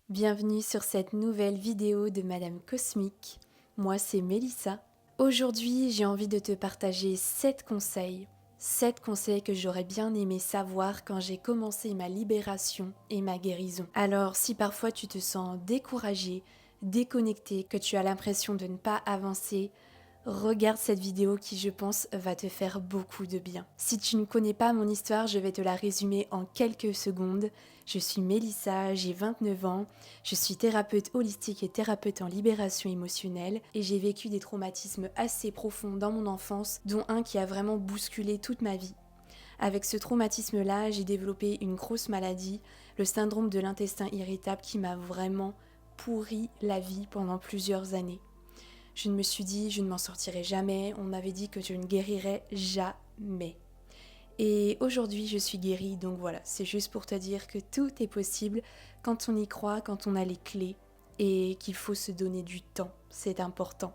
Bienvenue sur cette nouvelle vidéo de Madame Cosmique. Moi c'est Mélissa. Aujourd'hui j'ai envie de te partager 7 conseils. 7 conseils que j'aurais bien aimé savoir quand j'ai commencé ma libération et ma guérison. Alors si parfois tu te sens découragé, déconnecté, que tu as l'impression de ne pas avancer, regarde cette vidéo qui, je pense, va te faire beaucoup de bien. Si tu ne connais pas mon histoire, je vais te la résumer en quelques secondes. Je suis Mélissa, j'ai 29 ans, je suis thérapeute holistique et thérapeute en libération émotionnelle et j'ai vécu des traumatismes assez profonds dans mon enfance, dont un qui a vraiment bousculé toute ma vie. Avec ce traumatisme-là, j'ai développé une grosse maladie, le syndrome de l'intestin irritable qui m'a vraiment pourri la vie pendant plusieurs années. Je me suis dit, je ne m'en sortirai jamais. On m'avait dit que je ne guérirais jamais. Et aujourd'hui, je suis guérie. Donc voilà, c'est juste pour te dire que tout est possible quand on y croit, quand on a les clés et qu'il faut se donner du temps. C'est important.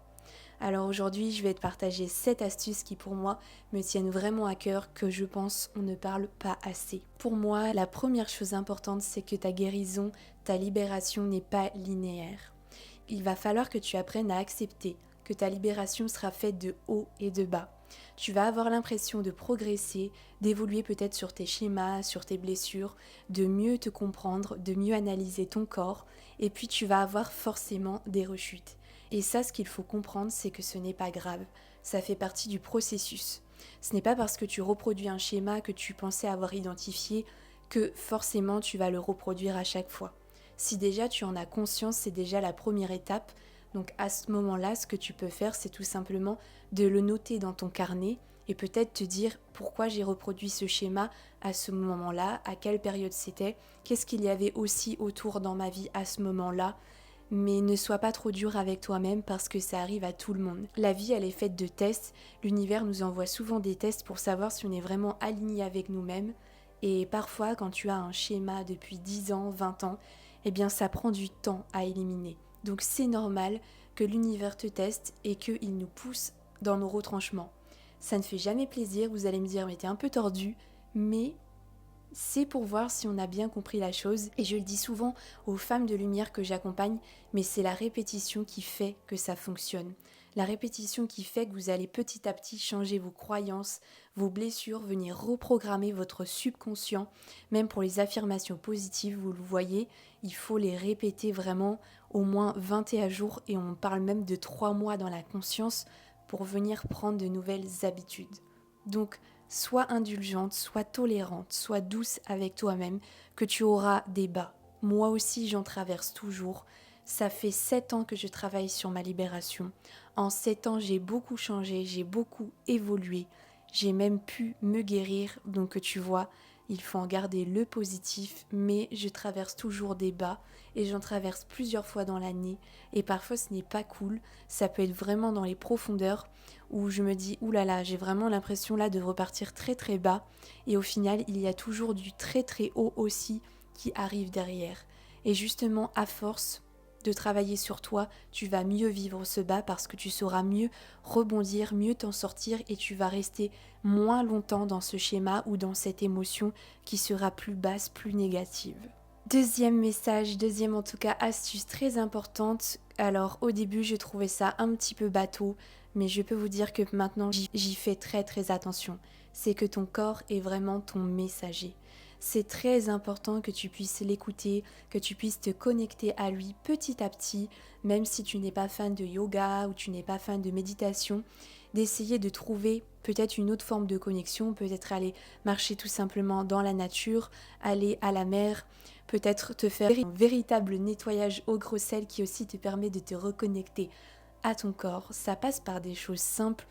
Alors aujourd'hui, je vais te partager 7 astuces qui pour moi me tiennent vraiment à cœur, que je pense on ne parle pas assez. Pour moi, la première chose importante, c'est que ta guérison, ta libération n'est pas linéaire. Il va falloir que tu apprennes à accepter que ta libération sera faite de haut et de bas. Tu vas avoir l'impression de progresser, d'évoluer peut-être sur tes schémas, sur tes blessures, de mieux te comprendre, de mieux analyser ton corps, et puis tu vas avoir forcément des rechutes. Et ça, ce qu'il faut comprendre, c'est que ce n'est pas grave. Ça fait partie du processus. Ce n'est pas parce que tu reproduis un schéma que tu pensais avoir identifié que forcément tu vas le reproduire à chaque fois. Si déjà tu en as conscience, c'est déjà la première étape. Donc à ce moment-là, ce que tu peux faire, c'est tout simplement de le noter dans ton carnet et peut-être te dire pourquoi j'ai reproduit ce schéma à ce moment-là, à quelle période c'était, qu'est-ce qu'il y avait aussi autour dans ma vie à ce moment-là. Mais ne sois pas trop dur avec toi-même parce que ça arrive à tout le monde. La vie, elle est faite de tests. L'univers nous envoie souvent des tests pour savoir si on est vraiment aligné avec nous-mêmes. Et parfois, quand tu as un schéma depuis 10 ans, 20 ans, eh bien ça prend du temps à éliminer. Donc c'est normal que l'univers te teste et qu'il nous pousse dans nos retranchements. Ça ne fait jamais plaisir, vous allez me dire mais t'es un peu tordu, mais c'est pour voir si on a bien compris la chose. Et je le dis souvent aux femmes de lumière que j'accompagne, mais c'est la répétition qui fait que ça fonctionne. La répétition qui fait que vous allez petit à petit changer vos croyances, vos blessures, venir reprogrammer votre subconscient. Même pour les affirmations positives, vous le voyez, il faut les répéter vraiment au moins 21 jours et on parle même de 3 mois dans la conscience pour venir prendre de nouvelles habitudes. Donc, sois indulgente, sois tolérante, sois douce avec toi-même, que tu auras des bas. Moi aussi, j'en traverse toujours. Ça fait 7 ans que je travaille sur ma libération. En 7 ans, j'ai beaucoup changé, j'ai beaucoup évolué. J'ai même pu me guérir, donc tu vois, il faut en garder le positif, mais je traverse toujours des bas et j'en traverse plusieurs fois dans l'année et parfois ce n'est pas cool, ça peut être vraiment dans les profondeurs où je me dis oulala, j'ai vraiment l'impression là de repartir très très bas et au final il y a toujours du très très haut aussi qui arrive derrière. Et justement à force de travailler sur toi, tu vas mieux vivre ce bas parce que tu sauras mieux rebondir, mieux t'en sortir et tu vas rester moins longtemps dans ce schéma ou dans cette émotion qui sera plus basse, plus négative. Deuxième message, deuxième en tout cas astuce très importante. Alors au début je trouvais ça un petit peu bateau, mais je peux vous dire que maintenant j'y fais très très attention. C'est que ton corps est vraiment ton messager. C'est très important que tu puisses l'écouter, que tu puisses te connecter à lui petit à petit, même si tu n'es pas fan de yoga ou tu n'es pas fan de méditation, d'essayer de trouver peut-être une autre forme de connexion, peut-être aller marcher tout simplement dans la nature, aller à la mer, peut-être te faire un véritable nettoyage au gros sel qui aussi te permet de te reconnecter à ton corps. Ça passe par des choses simples,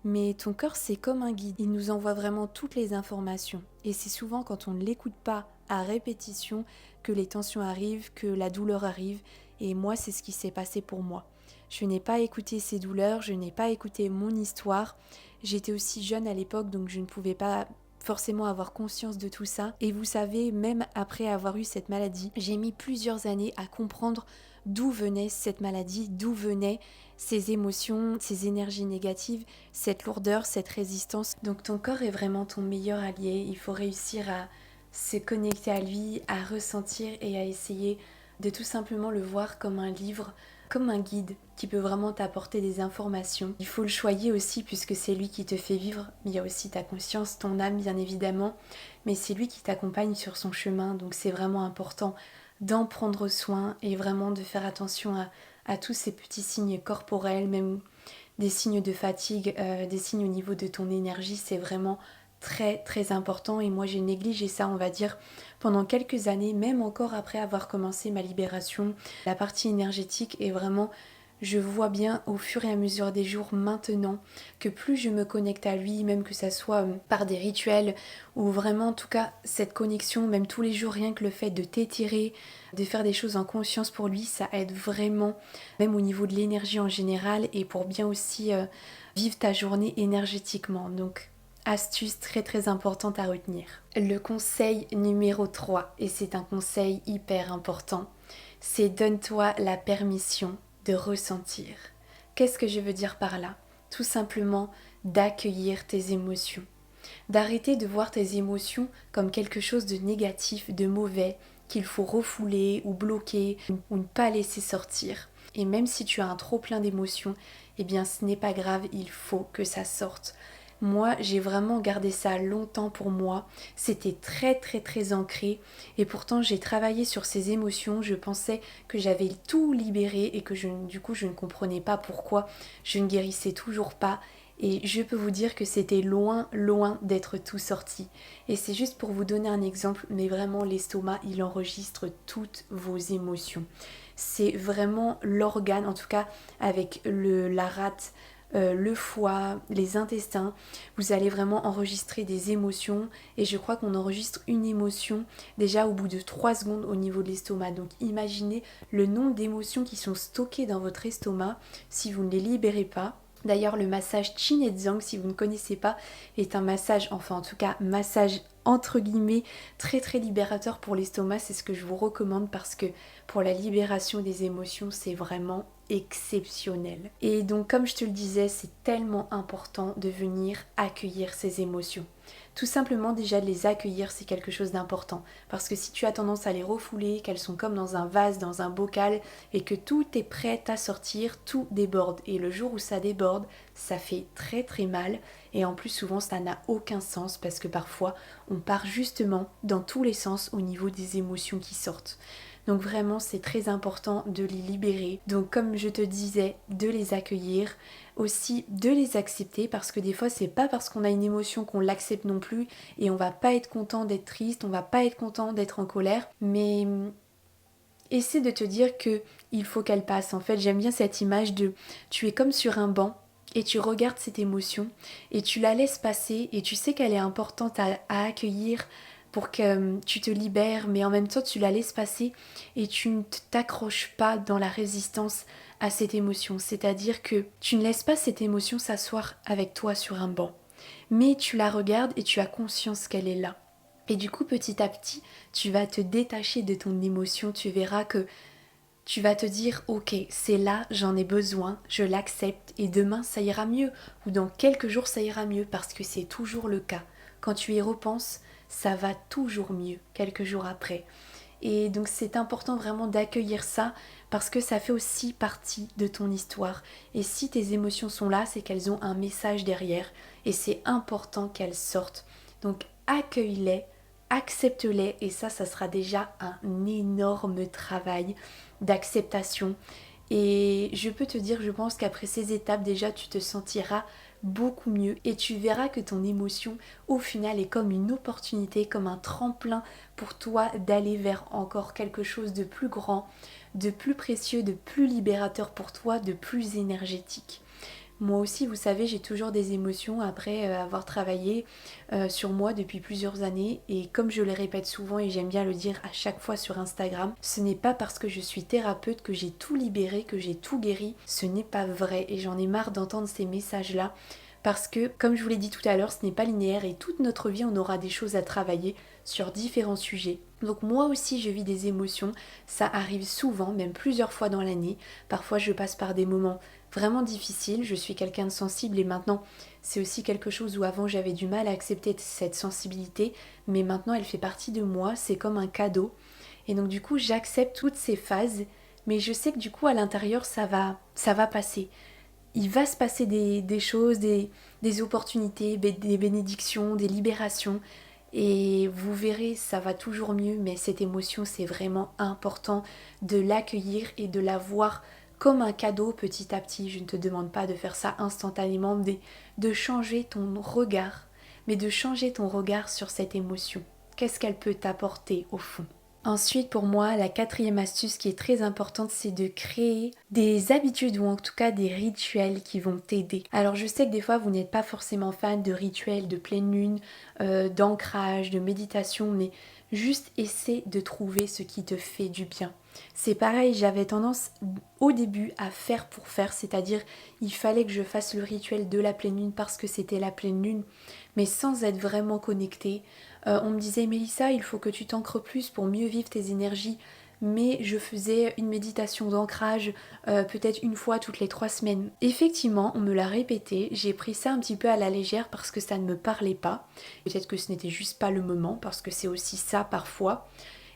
mais ton corps c'est comme un guide, il nous envoie vraiment toutes les informations et c'est souvent quand on ne l'écoute pas à répétition que les tensions arrivent, que la douleur arrive et moi c'est ce qui s'est passé pour moi. Je n'ai pas écouté ces douleurs, je n'ai pas écouté mon histoire, j'étais aussi jeune à l'époque donc je ne pouvais pas forcément avoir conscience de tout ça et vous savez même après avoir eu cette maladie j'ai mis plusieurs années à comprendre d'où venait cette maladie, d'où venaient ces émotions, ces énergies négatives, cette lourdeur, cette résistance. Donc ton corps est vraiment ton meilleur allié, il faut réussir à se connecter à lui, à ressentir et à essayer de tout simplement le voir comme un livre, comme un guide qui peut vraiment t'apporter des informations. Il faut le choyer aussi puisque c'est lui qui te fait vivre. Il y a aussi ta conscience, ton âme bien évidemment, mais c'est lui qui t'accompagne sur son chemin, donc c'est vraiment important d'en prendre soin et vraiment de faire attention à tous ces petits signes corporels, même des signes de fatigue, des signes au niveau de ton énergie, c'est vraiment très très important et moi j'ai négligé ça on va dire pendant quelques années, même encore après avoir commencé ma libération. La partie énergétique est vraiment, je vois bien au fur et à mesure des jours maintenant que plus je me connecte à lui, même que ça soit par des rituels ou vraiment en tout cas cette connexion, même tous les jours, rien que le fait de t'étirer, de faire des choses en conscience pour lui, ça aide vraiment, même au niveau de l'énergie en général et pour bien aussi vivre ta journée énergétiquement. Donc astuce très très importante à retenir. Le conseil numéro 3, et c'est un conseil hyper important, c'est donne-toi la permission de ressentir. Qu'est-ce que je veux dire par là? Tout simplement d'accueillir tes émotions. D'arrêter de voir tes émotions comme quelque chose de négatif, de mauvais, qu'il faut refouler ou bloquer ou ne pas laisser sortir. Et même si tu as un trop plein d'émotions, eh bien ce n'est pas grave, il faut que ça sorte. Moi, j'ai vraiment gardé ça longtemps pour moi. C'était très très très ancré. Et pourtant, j'ai travaillé sur ces émotions. Je pensais que j'avais tout libéré et que du coup, je ne comprenais pas pourquoi je ne guérissais toujours pas. Et je peux vous dire que c'était loin, loin d'être tout sorti. Et c'est juste pour vous donner un exemple, mais vraiment l'estomac, il enregistre toutes vos émotions. C'est vraiment l'organe, en tout cas avec la rate, le foie, les intestins, vous allez vraiment enregistrer des émotions et je crois qu'on enregistre une émotion déjà au bout de 3 secondes au niveau de l'estomac. Donc imaginez le nombre d'émotions qui sont stockées dans votre estomac si vous ne les libérez pas. D'ailleurs, le massage Chin et Zang, si vous ne connaissez pas, est un massage, enfin en tout cas massage entre guillemets, très très libérateur pour l'estomac. C'est ce que je vous recommande parce que pour la libération des émotions, c'est vraiment exceptionnel. Et donc comme je te le disais, c'est tellement important de venir accueillir ces émotions. Tout simplement déjà de les accueillir, c'est quelque chose d'important. Parce que si tu as tendance à les refouler, qu'elles sont comme dans un vase, dans un bocal, et que tout est prêt à sortir, tout déborde. Et le jour où ça déborde, ça fait très très mal. Et en plus souvent ça n'a aucun sens parce que parfois on part justement dans tous les sens au niveau des émotions qui sortent. Donc vraiment c'est très important de les libérer. Donc comme je te disais, de les accueillir, aussi de les accepter parce que des fois c'est pas parce qu'on a une émotion qu'on l'accepte non plus et on va pas être content d'être triste, on va pas être content d'être en colère, mais essaie de te dire que il faut qu'elle passe. En fait j'aime bien cette image de tu es comme sur un banc et tu regardes cette émotion et tu la laisses passer et tu sais qu'elle est importante à accueillir pour que tu te libères, mais en même temps tu la laisses passer et tu ne t'accroches pas dans la résistance à cette émotion. C'est-à-dire que tu ne laisses pas cette émotion s'asseoir avec toi sur un banc, mais tu la regardes et tu as conscience qu'elle est là. Et du coup, petit à petit, tu vas te détacher de ton émotion, tu verras que tu vas te dire ok, c'est là, j'en ai besoin, je l'accepte et demain ça ira mieux ou dans quelques jours ça ira mieux parce que c'est toujours le cas. Quand tu y repenses, ça va toujours mieux quelques jours après. Et donc c'est important vraiment d'accueillir ça parce que ça fait aussi partie de ton histoire. Et si tes émotions sont là, c'est qu'elles ont un message derrière et c'est important qu'elles sortent. Donc accueille-les, accepte-les et ça sera déjà un énorme travail d'acceptation. Et je peux te dire, je pense qu'après ces étapes, déjà, tu te sentiras beaucoup mieux et tu verras que ton émotion, au final, est comme une opportunité, comme un tremplin pour toi d'aller vers encore quelque chose de plus grand, de plus précieux, de plus libérateur pour toi, de plus énergétique. Moi aussi, vous savez, j'ai toujours des émotions après avoir travaillé sur moi depuis plusieurs années. Et comme je le répète souvent et j'aime bien le dire à chaque fois sur Instagram, ce n'est pas parce que je suis thérapeute que j'ai tout libéré, que j'ai tout guéri. Ce n'est pas vrai et j'en ai marre d'entendre ces messages-là. Parce que, comme je vous l'ai dit tout à l'heure, ce n'est pas linéaire et toute notre vie, on aura des choses à travailler sur différents sujets. Donc moi aussi, je vis des émotions. Ça arrive souvent, même plusieurs fois dans l'année. Parfois, je passe par des moments vraiment difficile, je suis quelqu'un de sensible et maintenant c'est aussi quelque chose où avant j'avais du mal à accepter cette sensibilité mais maintenant elle fait partie de moi, c'est comme un cadeau Et donc du coup j'accepte toutes ces phases, mais je sais que du coup à l'intérieur ça va passer. Il va se passer des choses, des opportunités, des bénédictions, des libérations. Et vous verrez, ça va toujours mieux, mais cette émotion, c'est vraiment important de l'accueillir et de la voir comme un cadeau petit à petit. Je ne te demande pas de faire ça instantanément, mais de changer ton regard, mais de changer ton regard sur cette émotion. Qu'est-ce qu'elle peut t'apporter au fond? Ensuite, pour moi, la quatrième astuce qui est très importante, c'est de créer des habitudes ou en tout cas des rituels qui vont t'aider. Alors je sais que des fois, vous n'êtes pas forcément fan de rituels de pleine lune, d'ancrage, de méditation, mais juste essaie de trouver ce qui te fait du bien. C'est pareil, j'avais tendance au début à faire pour faire, c'est-à-dire il fallait que je fasse le rituel de la pleine lune parce que c'était la pleine lune, mais sans être vraiment connectée. On me disait Mélissa, il faut que tu t'ancres plus pour mieux vivre tes énergies. Mais je faisais une méditation d'ancrage peut-être une fois toutes les 3 semaines. Effectivement, on me l'a répété, j'ai pris ça un petit peu à la légère parce que ça ne me parlait pas. Peut-être que ce n'était juste pas le moment parce que c'est aussi ça parfois.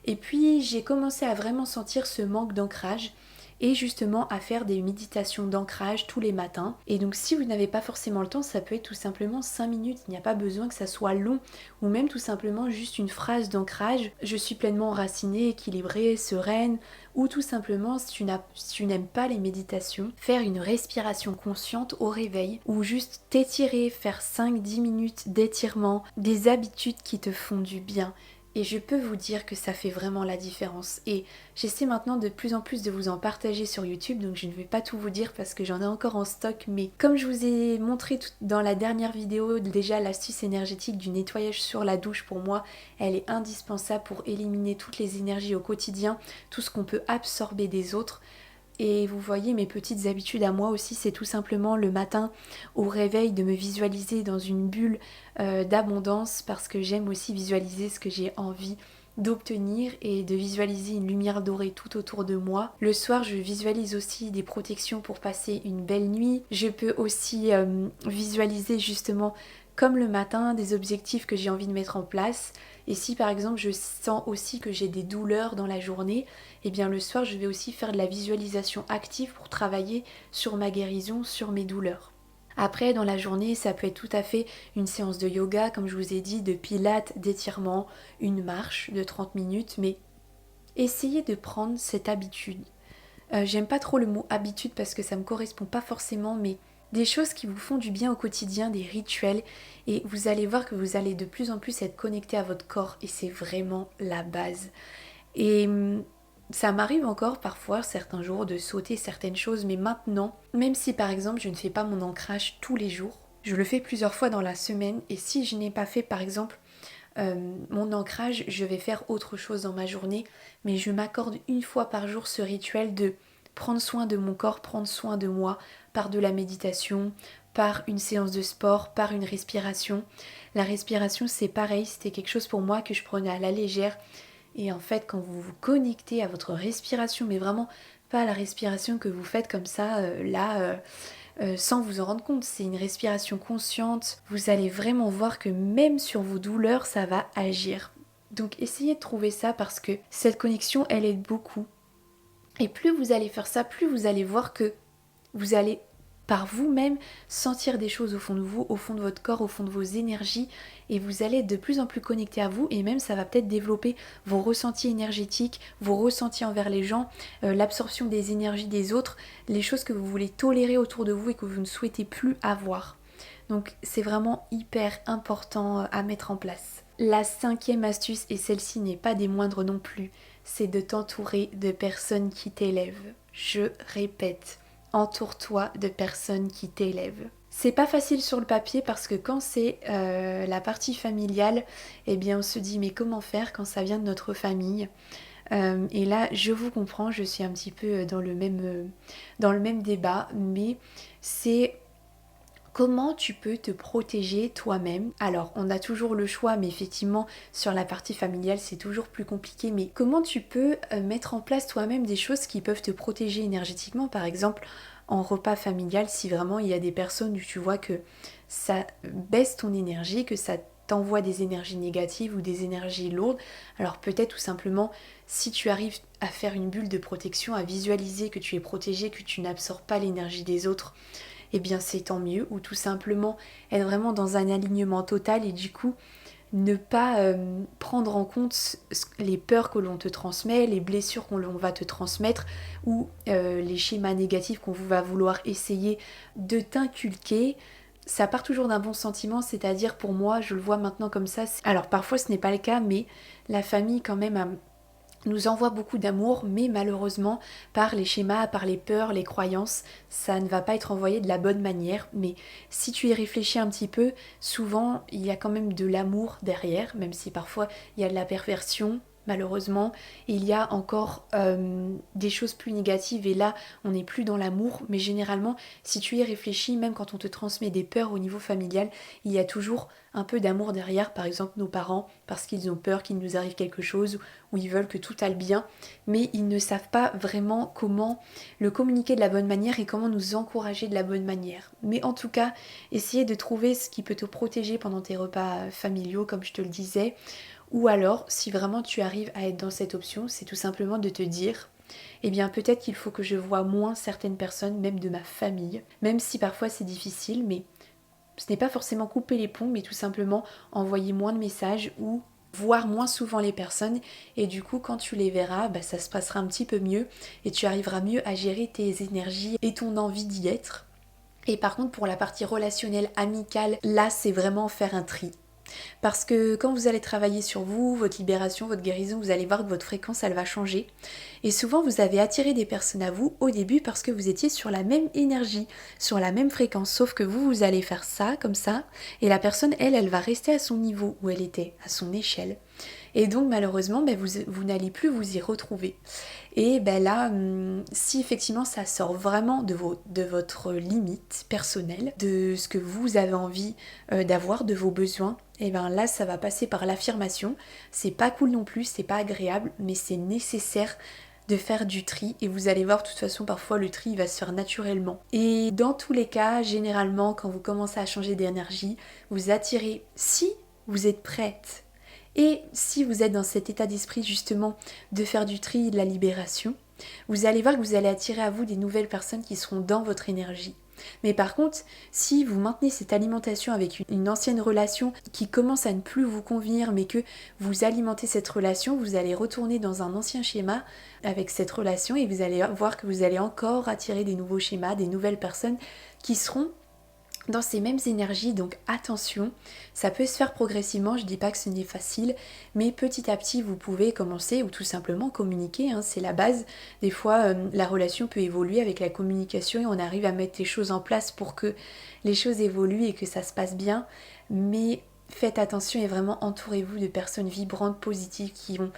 Et puis j'ai commencé à vraiment sentir ce manque d'ancrage et justement à faire des méditations d'ancrage tous les matins. Et donc si vous n'avez pas forcément le temps, ça peut être tout simplement 5 minutes, il n'y a pas besoin que ça soit long ou même tout simplement juste une phrase d'ancrage. Je suis pleinement enracinée, équilibrée, sereine, ou tout simplement si tu n'aimes pas les méditations, faire une respiration consciente au réveil ou juste t'étirer, faire 5-10 minutes d'étirement, des habitudes qui te font du bien. Et je peux vous dire que ça fait vraiment la différence. Et j'essaie maintenant de plus en plus de vous en partager sur YouTube, donc je ne vais pas tout vous dire parce que j'en ai encore en stock. Mais comme je vous ai montré dans la dernière vidéo, déjà l'astuce énergétique du nettoyage sur la douche, pour moi, elle est indispensable pour éliminer toutes les énergies au quotidien, tout ce qu'on peut absorber des autres. Et vous voyez, mes petites habitudes à moi aussi, c'est tout simplement le matin au réveil de me visualiser dans une bulle d'abondance parce que j'aime aussi visualiser ce que j'ai envie d'obtenir et de visualiser une lumière dorée tout autour de moi. Le soir, je visualise aussi des protections pour passer une belle nuit. Je peux aussi visualiser justement comme le matin des objectifs que j'ai envie de mettre en place. Et si par exemple je sens aussi que j'ai des douleurs dans la journée, et bien le soir je vais aussi faire de la visualisation active pour travailler sur ma guérison, sur mes douleurs. Après dans la journée ça peut être tout à fait une séance de yoga comme je vous ai dit, de pilates, d'étirement, une marche de 30 minutes, mais essayez de prendre cette habitude. J'aime pas trop le mot habitude parce que ça me correspond pas forcément, mais des choses qui vous font du bien au quotidien, des rituels, et vous allez voir que vous allez de plus en plus être connecté à votre corps et c'est vraiment la base. Et ça m'arrive encore parfois certains jours de sauter certaines choses, mais maintenant, même si par exemple je ne fais pas mon ancrage tous les jours, je le fais plusieurs fois dans la semaine et si je n'ai pas fait par exemple mon ancrage, je vais faire autre chose dans ma journée, mais je m'accorde une fois par jour ce rituel de prendre soin de mon corps, prendre soin de moi par de la méditation, par une séance de sport, par une respiration. La respiration c'est pareil, c'était quelque chose pour moi que je prenais à la légère et en fait quand vous vous connectez à votre respiration, mais vraiment pas la respiration que vous faites comme ça sans vous en rendre compte, c'est une respiration consciente, vous allez vraiment voir que même sur vos douleurs ça va agir. Donc essayez de trouver ça parce que cette connexion elle aide beaucoup. Et plus vous allez faire ça, plus vous allez voir que vous allez par vous-même sentir des choses au fond de vous, au fond de votre corps, au fond de vos énergies et vous allez être de plus en plus connecté à vous et même ça va peut-être développer vos ressentis énergétiques, vos ressentis envers les gens, l'absorption des énergies des autres, les choses que vous voulez tolérer autour de vous et que vous ne souhaitez plus avoir. Donc c'est vraiment hyper important à mettre en place. La 5e astuce, et celle-ci n'est pas des moindres non plus, c'est de t'entourer de personnes qui t'élèvent. Je répète, entoure-toi de personnes qui t'élèvent. C'est pas facile sur le papier parce que quand c'est la partie familiale, eh bien on se dit mais comment faire quand ça vient de notre famille ? Et là je vous comprends, je suis un petit peu dans le même débat, mais c'est comment tu peux te protéger toi-même. Alors on a toujours le choix, mais effectivement sur la partie familiale c'est toujours plus compliqué, mais comment tu peux mettre en place toi-même des choses qui peuvent te protéger énergétiquement, par exemple en repas familial, si vraiment il y a des personnes où tu vois que ça baisse ton énergie, que ça t'envoie des énergies négatives ou des énergies lourdes, alors peut-être tout simplement, si tu arrives à faire une bulle de protection, à visualiser que tu es protégé, que tu n'absorbes pas l'énergie des autres, eh bien c'est tant mieux, ou tout simplement être vraiment dans un alignement total et du coup ne pas prendre en compte les peurs que l'on te transmet, les blessures qu'on va te transmettre ou les schémas négatifs qu'on va vouloir essayer de t'inculquer. Ça part toujours d'un bon sentiment, c'est-à-dire pour moi, je le vois maintenant comme ça. Alors parfois ce n'est pas le cas, mais la famille quand même nous envoie beaucoup d'amour, mais malheureusement, par les schémas, par les peurs, les croyances, ça ne va pas être envoyé de la bonne manière. Mais si tu y réfléchis un petit peu, souvent, il y a quand même de l'amour derrière, même si parfois il y a de la perversion. Malheureusement, il y a encore des choses plus négatives et là, on n'est plus dans l'amour. Mais généralement, si tu y réfléchis, même quand on te transmet des peurs au niveau familial, il y a toujours un peu d'amour derrière. Par exemple, nos parents, parce qu'ils ont peur qu'il nous arrive quelque chose ou ils veulent que tout aille bien, mais ils ne savent pas vraiment comment le communiquer de la bonne manière et comment nous encourager de la bonne manière. Mais en tout cas, essayez de trouver ce qui peut te protéger pendant tes repas familiaux, comme je te le disais. Ou alors, si vraiment tu arrives à être dans cette option, c'est tout simplement de te dire eh bien peut-être qu'il faut que je voie moins certaines personnes, même de ma famille, même si parfois c'est difficile, mais ce n'est pas forcément couper les ponts, mais tout simplement envoyer moins de messages ou voir moins souvent les personnes et du coup quand tu les verras, ça se passera un petit peu mieux et tu arriveras mieux à gérer tes énergies et ton envie d'y être. Et par contre pour la partie relationnelle, amicale, là c'est vraiment faire un tri. Parce que quand vous allez travailler sur vous, votre libération, votre guérison, vous allez voir que votre fréquence, elle va changer. Et souvent, vous avez attiré des personnes à vous au début parce que vous étiez sur la même énergie, sur la même fréquence. Sauf que vous allez faire ça, comme ça, et la personne, elle va rester à son niveau où elle était, à son échelle. Et donc malheureusement, vous n'allez plus vous y retrouver. Et là, si effectivement ça sort vraiment de votre limite personnelle, de ce que vous avez envie d'avoir, de vos besoins, et là ça va passer par l'affirmation. C'est pas cool non plus, c'est pas agréable, mais c'est nécessaire de faire du tri et vous allez voir de toute façon parfois le tri va se faire naturellement. Et dans tous les cas, généralement quand vous commencez à changer d'énergie, vous attirez, si vous êtes prête et si vous êtes dans cet état d'esprit justement de faire du tri et de la libération, vous allez voir que vous allez attirer à vous des nouvelles personnes qui seront dans votre énergie. Mais par contre, si vous maintenez cette alimentation avec une ancienne relation qui commence à ne plus vous convenir, mais que vous alimentez cette relation, vous allez retourner dans un ancien schéma avec cette relation et vous allez voir que vous allez encore attirer des nouveaux schémas, des nouvelles personnes qui seront dans ces mêmes énergies. Donc attention, ça peut se faire progressivement, je dis pas que ce n'est facile, mais petit à petit vous pouvez commencer ou tout simplement communiquer, c'est la base. Des fois la relation peut évoluer avec la communication et on arrive à mettre les choses en place pour que les choses évoluent et que ça se passe bien, mais faites attention et vraiment entourez-vous de personnes vibrantes, positives, qui ont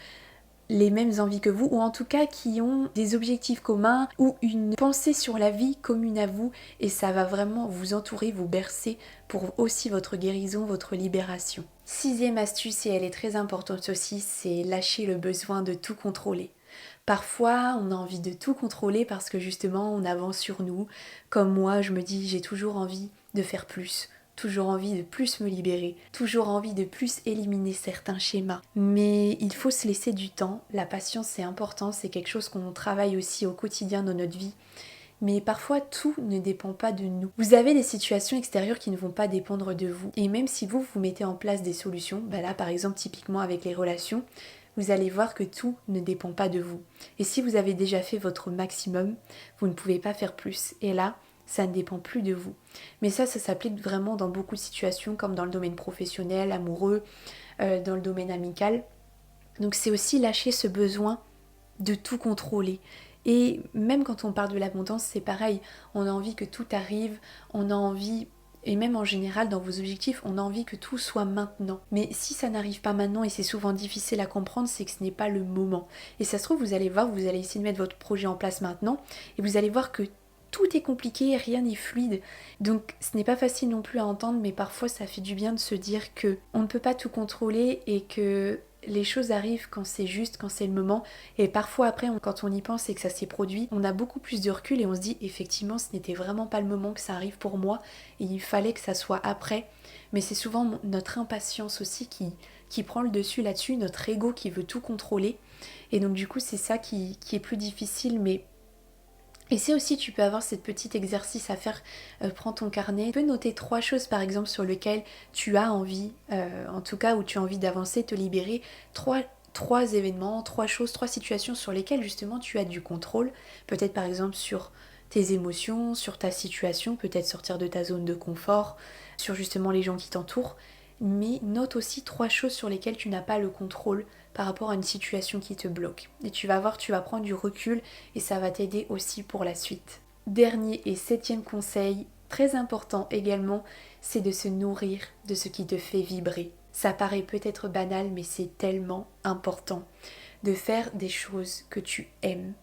les mêmes envies que vous, ou en tout cas qui ont des objectifs communs ou une pensée sur la vie commune à vous, et ça va vraiment vous entourer, vous bercer pour aussi votre guérison, votre libération. Sixième astuce, et elle est très importante aussi, c'est lâcher le besoin de tout contrôler. Parfois, on a envie de tout contrôler parce que justement, on avance sur nous. Comme moi, je me dis, j'ai toujours envie de faire plus, toujours envie de plus me libérer, toujours envie de plus éliminer certains schémas. Mais il faut se laisser du temps, la patience c'est important, c'est quelque chose qu'on travaille aussi au quotidien dans notre vie. Mais parfois tout ne dépend pas de nous. Vous avez des situations extérieures qui ne vont pas dépendre de vous. Et même si vous mettez en place des solutions, là par exemple typiquement avec les relations, vous allez voir que tout ne dépend pas de vous. Et si vous avez déjà fait votre maximum, vous ne pouvez pas faire plus. Et là, ça ne dépend plus de vous. Mais ça s'applique vraiment dans beaucoup de situations, comme dans le domaine professionnel, amoureux, dans le domaine amical. Donc c'est aussi lâcher ce besoin de tout contrôler. Et même quand on parle de l'abondance, c'est pareil. On a envie que tout arrive, on a envie, et même en général dans vos objectifs, on a envie que tout soit maintenant. Mais si ça n'arrive pas maintenant, et c'est souvent difficile à comprendre, c'est que ce n'est pas le moment. Et ça se trouve, vous allez voir, vous allez essayer de mettre votre projet en place maintenant, et vous allez voir que tout est compliqué, rien n'est fluide. Donc ce n'est pas facile non plus à entendre, mais parfois ça fait du bien de se dire que on ne peut pas tout contrôler et que les choses arrivent quand c'est juste, quand c'est le moment. Et parfois après, quand on y pense et que ça s'est produit, on a beaucoup plus de recul et on se dit effectivement ce n'était vraiment pas le moment que ça arrive pour moi. Et il fallait que ça soit après. Mais c'est souvent notre impatience aussi qui prend le dessus là-dessus, notre ego qui veut tout contrôler. Et donc du coup c'est ça qui est plus difficile. Mais et c'est aussi, tu peux avoir cette petite exercice à faire, prends ton carnet, tu peux noter 3 choses par exemple sur lesquelles tu as envie, en tout cas où tu as envie d'avancer, te libérer, trois événements, 3 choses, 3 situations sur lesquelles justement tu as du contrôle, peut-être par exemple sur tes émotions, sur ta situation, peut-être sortir de ta zone de confort, sur justement les gens qui t'entourent, mais note aussi 3 choses sur lesquelles tu n'as pas le contrôle par rapport à une situation qui te bloque. Et tu vas voir, tu vas prendre du recul et ça va t'aider aussi pour la suite. Dernier et 7e conseil, très important également, c'est de se nourrir de ce qui te fait vibrer. Ça paraît peut-être banal, mais c'est tellement important de faire des choses que tu aimes.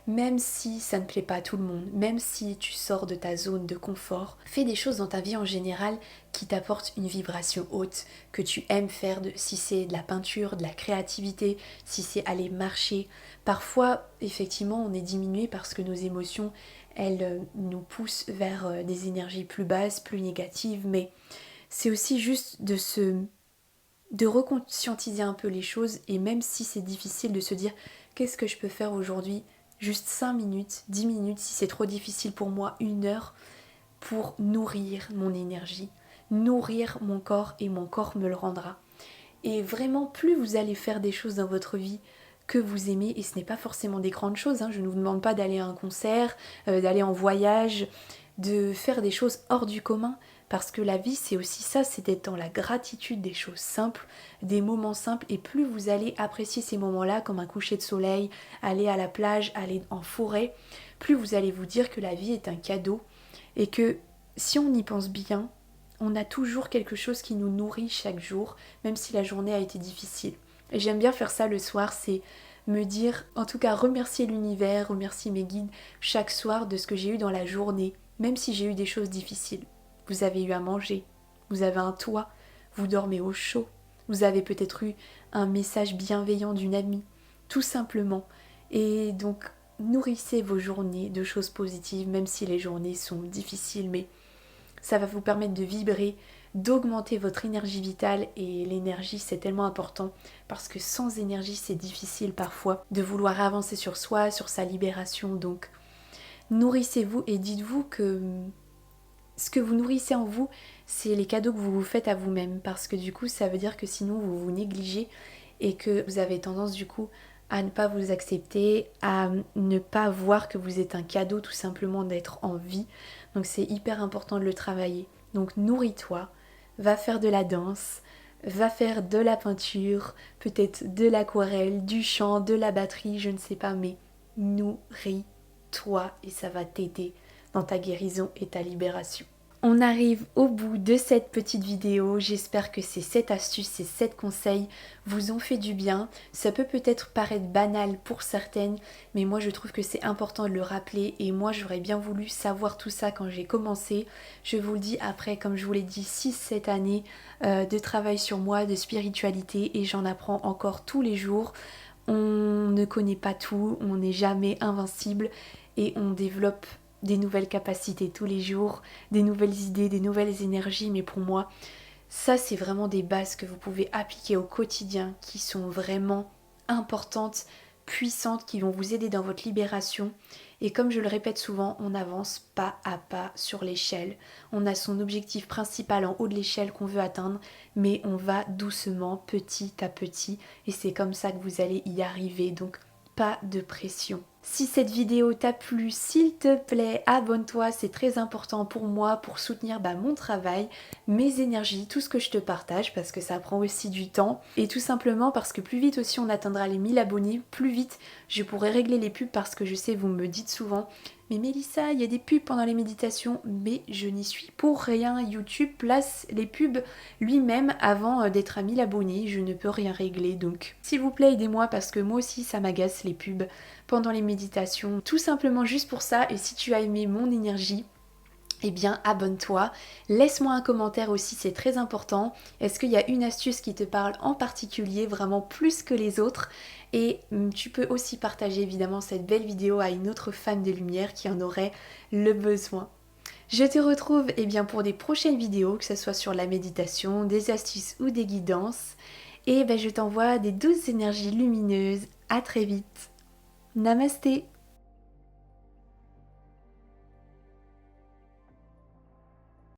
Même si ça ne plaît pas à tout le monde, même si tu sors de ta zone de confort, fais des choses dans ta vie en général qui t'apportent une vibration haute, que tu aimes faire, si c'est de la peinture, de la créativité, si c'est aller marcher. Parfois, effectivement, on est diminué parce que nos émotions, elles nous poussent vers des énergies plus basses, plus négatives, mais c'est aussi juste de reconscientiser un peu les choses, et même si c'est difficile de se dire qu'est-ce que je peux faire aujourd'hui, juste 5 minutes, 10 minutes, si c'est trop difficile pour moi, 1 heure, pour nourrir mon énergie, nourrir mon corps, et mon corps me le rendra. Et vraiment, plus vous allez faire des choses dans votre vie que vous aimez, et ce n'est pas forcément des grandes choses, je ne vous demande pas d'aller à un concert, d'aller en voyage, de faire des choses hors du commun, parce que la vie c'est aussi ça, c'est d'être dans la gratitude des choses simples, des moments simples, et plus vous allez apprécier ces moments-là, comme un coucher de soleil, aller à la plage, aller en forêt, plus vous allez vous dire que la vie est un cadeau, et que si on y pense bien, on a toujours quelque chose qui nous nourrit chaque jour, même si la journée a été difficile. Et j'aime bien faire ça le soir, c'est me dire, en tout cas remercier l'univers, remercier mes guides chaque soir de ce que j'ai eu dans la journée, même si j'ai eu des choses difficiles. Vous avez eu à manger, vous avez un toit, vous dormez au chaud, vous avez peut-être eu un message bienveillant d'une amie, tout simplement. Et donc, nourrissez vos journées de choses positives, même si les journées sont difficiles, mais ça va vous permettre de vibrer, d'augmenter votre énergie vitale, et l'énergie c'est tellement important parce que sans énergie c'est difficile parfois de vouloir avancer sur soi, sur sa libération. Donc nourrissez-vous et dites-vous que ce que vous nourrissez en vous, c'est les cadeaux que vous vous faites à vous-même, parce que du coup ça veut dire que sinon vous vous négligez et que vous avez tendance du coup à ne pas vous accepter, à ne pas voir que vous êtes un cadeau tout simplement d'être en vie. Donc c'est hyper important de le travailler. Donc nourris-toi, va faire de la danse, va faire de la peinture, peut-être de l'aquarelle, du chant, de la batterie, je ne sais pas, mais nourris-toi et ça va t'aider dans ta guérison et ta libération. On arrive au bout de cette petite vidéo, j'espère que ces 7 astuces, ces 7 conseils vous ont fait du bien. Ça peut peut-être paraître banal pour certaines, mais moi je trouve que c'est important de le rappeler, et moi j'aurais bien voulu savoir tout ça quand j'ai commencé. Je vous le dis, après, comme je vous l'ai dit, 6-7 années de travail sur moi, de spiritualité, et j'en apprends encore tous les jours. On ne connaît pas tout, on n'est jamais invincible, et on développe des nouvelles capacités tous les jours, des nouvelles idées, des nouvelles énergies, mais pour moi, ça c'est vraiment des bases que vous pouvez appliquer au quotidien, qui sont vraiment importantes, puissantes, qui vont vous aider dans votre libération. Et comme je le répète souvent, on avance pas à pas sur l'échelle. On a son objectif principal en haut de l'échelle qu'on veut atteindre, mais on va doucement, petit à petit, et c'est comme ça que vous allez y arriver. Donc pas de pression. Si cette vidéo t'a plu, s'il te plaît, abonne-toi, c'est très important pour moi, pour soutenir mon travail, mes énergies, tout ce que je te partage, parce que ça prend aussi du temps, et tout simplement parce que plus vite aussi on atteindra les 1000 abonnés, plus vite je pourrai régler les pubs, parce que je sais, vous me dites souvent mais Mélissa, il y a des pubs pendant les méditations, mais je n'y suis pour rien. YouTube place les pubs lui-même avant d'être à 1000 abonnés, je ne peux rien régler. Donc s'il vous plaît, aidez-moi, parce que moi aussi ça m'agace les pubs pendant les méditations. Tout simplement juste pour ça. Et si tu as aimé mon énergie, eh bien abonne-toi. Laisse-moi un commentaire aussi, c'est très important. Est-ce qu'il y a une astuce qui te parle en particulier, vraiment plus que les autres? Et tu peux aussi partager évidemment cette belle vidéo à une autre femme des lumières qui en aurait le besoin. Je te retrouve bien pour des prochaines vidéos, que ce soit sur la méditation, des astuces ou des guidances. Et je t'envoie des douces énergies lumineuses. À très vite. Namasté.